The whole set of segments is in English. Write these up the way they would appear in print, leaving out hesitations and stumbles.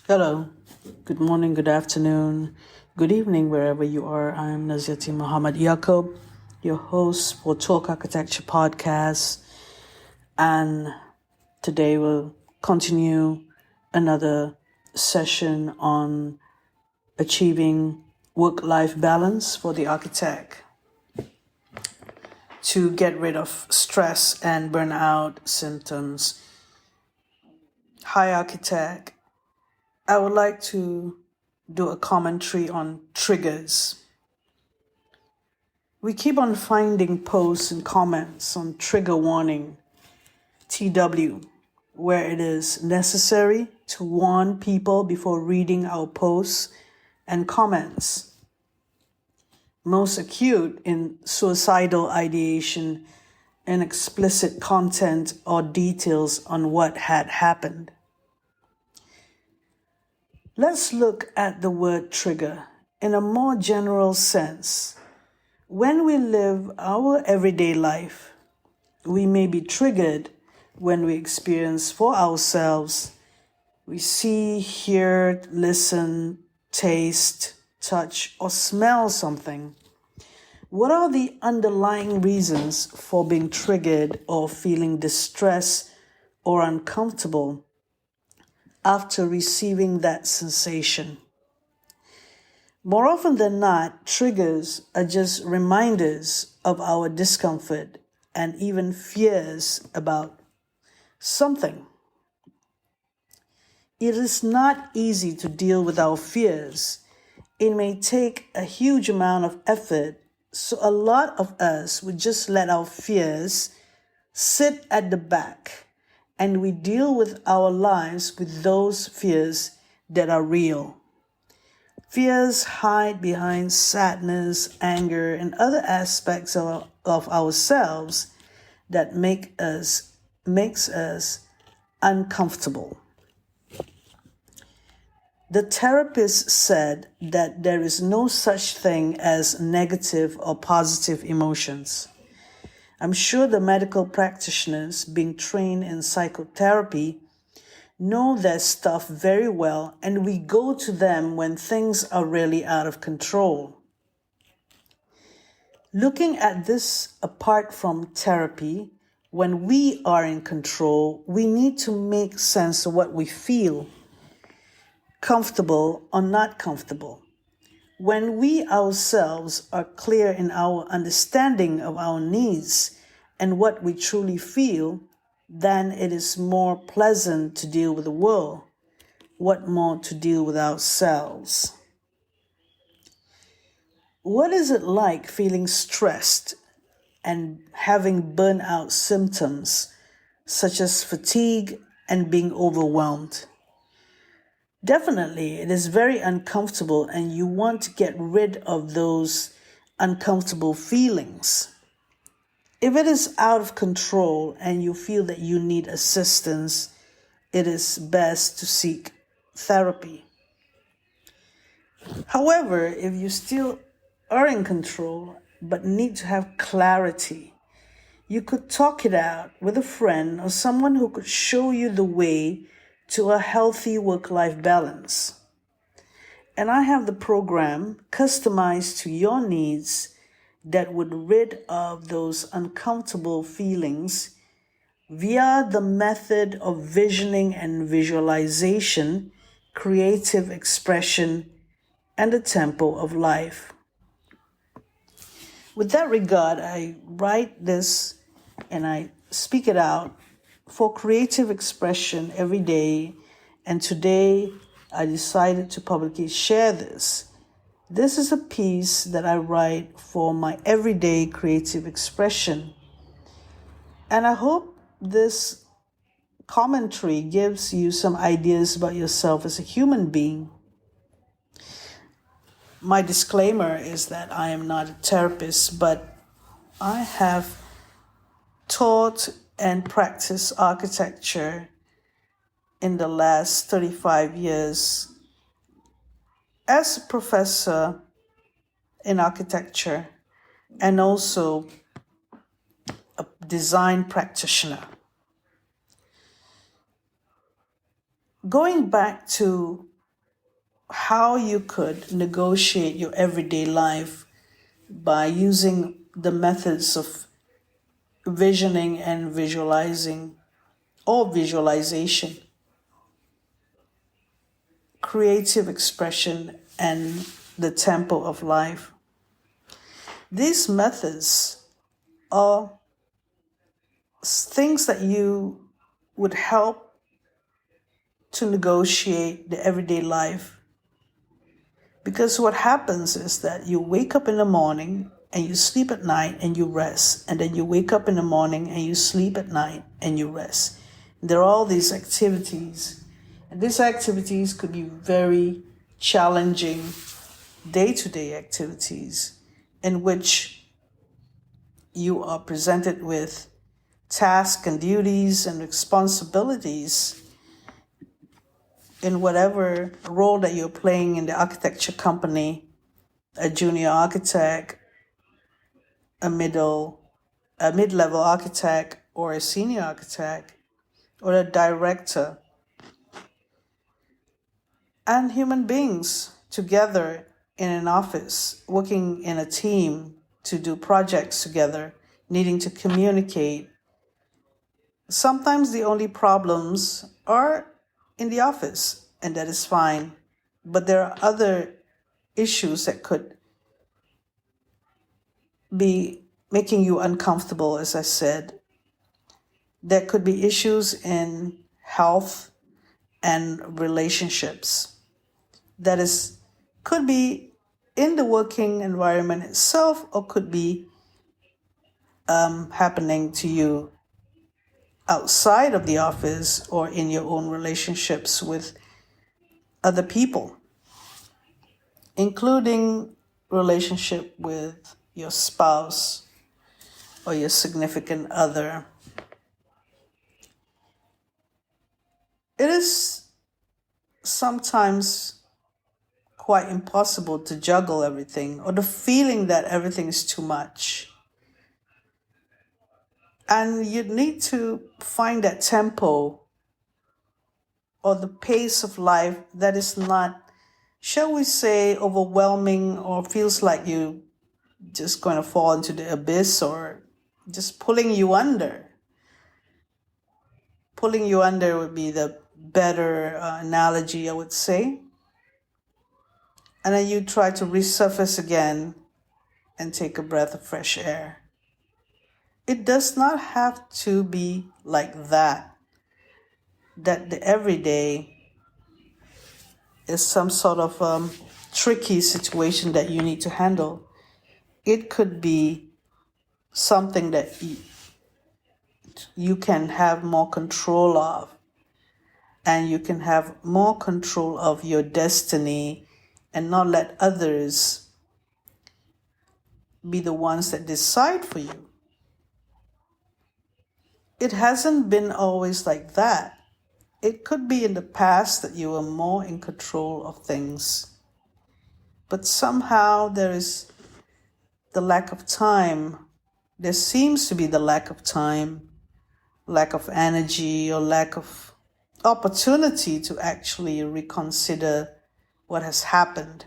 Hello, good morning, good afternoon, good evening, wherever you are. I'm Naziaty Mohd Yaacob, your host for Talk Architecture Podcast, and today we'll continue another session on achieving work-life balance for the architect to get rid of stress and burnout symptoms. Hi, architect. I would like to do a commentary on triggers. We keep on finding posts and comments on trigger warning, TW, where it is necessary to warn people before reading our posts and comments. Most acute in suicidal ideation and explicit content or details on what had happened. Let's look at the word trigger in a more general sense. When we live our everyday life, we may be triggered when we experience for ourselves. We see, hear, listen, taste, touch, or smell something. What are the underlying reasons for being triggered or feeling distressed or uncomfortable after receiving that sensation? More often than not, triggers are just reminders of our discomfort and even fears about something. It is not easy to deal with our fears. It may take a huge amount of effort, so a lot of us would just let our fears sit at the back and we deal with our lives with those fears that are real. Fears hide behind sadness, anger, and other aspects of ourselves that makes us uncomfortable. The therapist said that there is no such thing as negative or positive emotions. I'm sure the medical practitioners being trained in psychotherapy know their stuff very well, and we go to them when things are really out of control. Looking at this apart from therapy, when we are in control, we need to make sense of what we feel, comfortable or not comfortable. When we ourselves are clear in our understanding of our needs and what we truly feel, then it is more pleasant to deal with the world. What more to deal with ourselves? What is it like feeling stressed and having burnout symptoms such as fatigue and being overwhelmed? Definitely, it is very uncomfortable and you want to get rid of those uncomfortable feelings. If it is out of control and you feel that you need assistance, it is best to seek therapy. However, if you still are in control but need to have clarity, you could talk it out with a friend or someone who could show you the way to a healthy work-life balance. And I have the program customized to your needs that would rid of those uncomfortable feelings via the method of visioning and visualization, creative expression, and the tempo of life. With that regard, I write this and I speak it out for creative expression every day, and today I decided to publicly share this. This is a piece that I write for my everyday creative expression. And I hope this commentary gives you some ideas about yourself as a human being. My disclaimer is that I am not a therapist, but I have taught and practiced architecture in the last 35 years as a professor in architecture and also a design practitioner. Going back to how you could negotiate your everyday life by using the methods of visioning and visualizing or visualization, creative expression, and the tempo of life. These methods are things that you would help to negotiate the everyday life. Because what happens is that you wake up in the morning and you sleep at night and you rest. And then you wake up in the morning and you sleep at night and you rest. There are all these activities. And these activities could be very challenging day-to-day activities in which you are presented with tasks and duties and responsibilities in whatever role that you're playing in the architecture company, a junior architect, a mid-level architect, or a senior architect, or a director. And human beings together in an office, working in a team to do projects together, needing to communicate. Sometimes the only problems are in the office, and that is fine. But there are other issues that could be making you uncomfortable, as I said. There could be issues in health and relationships. That is, could be in the working environment itself, or could be happening to you outside of the office or in your own relationships with other people, including relationship with your spouse or your significant other. It is sometimes quite impossible to juggle everything, or the feeling that everything is too much. And you need to find that tempo or the pace of life that is not, shall we say, overwhelming or feels like you just going to fall into the abyss or just pulling you under. Pulling you under would be the better analogy, I would say. And then you try to resurface again and take a breath of fresh air. It does not have to be like that the everyday is some sort of tricky situation that you need to handle. It could be something that you can have more control of, and you can have more control of your destiny and not let others be the ones that decide for you. It hasn't been always like that. It could be in the past that you were more in control of things. But somehow there is the lack of time. There seems to be the lack of time, lack of energy, or lack of opportunity to actually reconsider what has happened.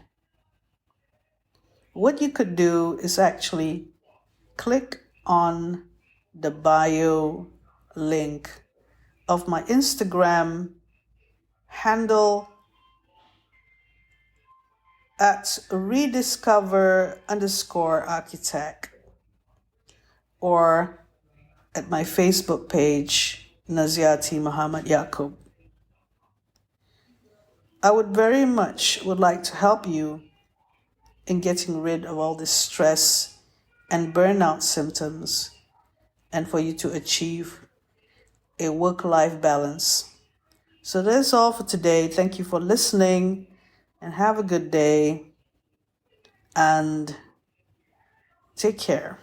What you could do is actually click on the bio link of my Instagram handle at rediscover_architect, or at my Facebook page, Naziaty Muhammad Yaacob. I would very much like to help you in getting rid of all this stress and burnout symptoms, and for you to achieve a work-life balance. So that's all for today. Thank you for listening, and have a good day, and take care.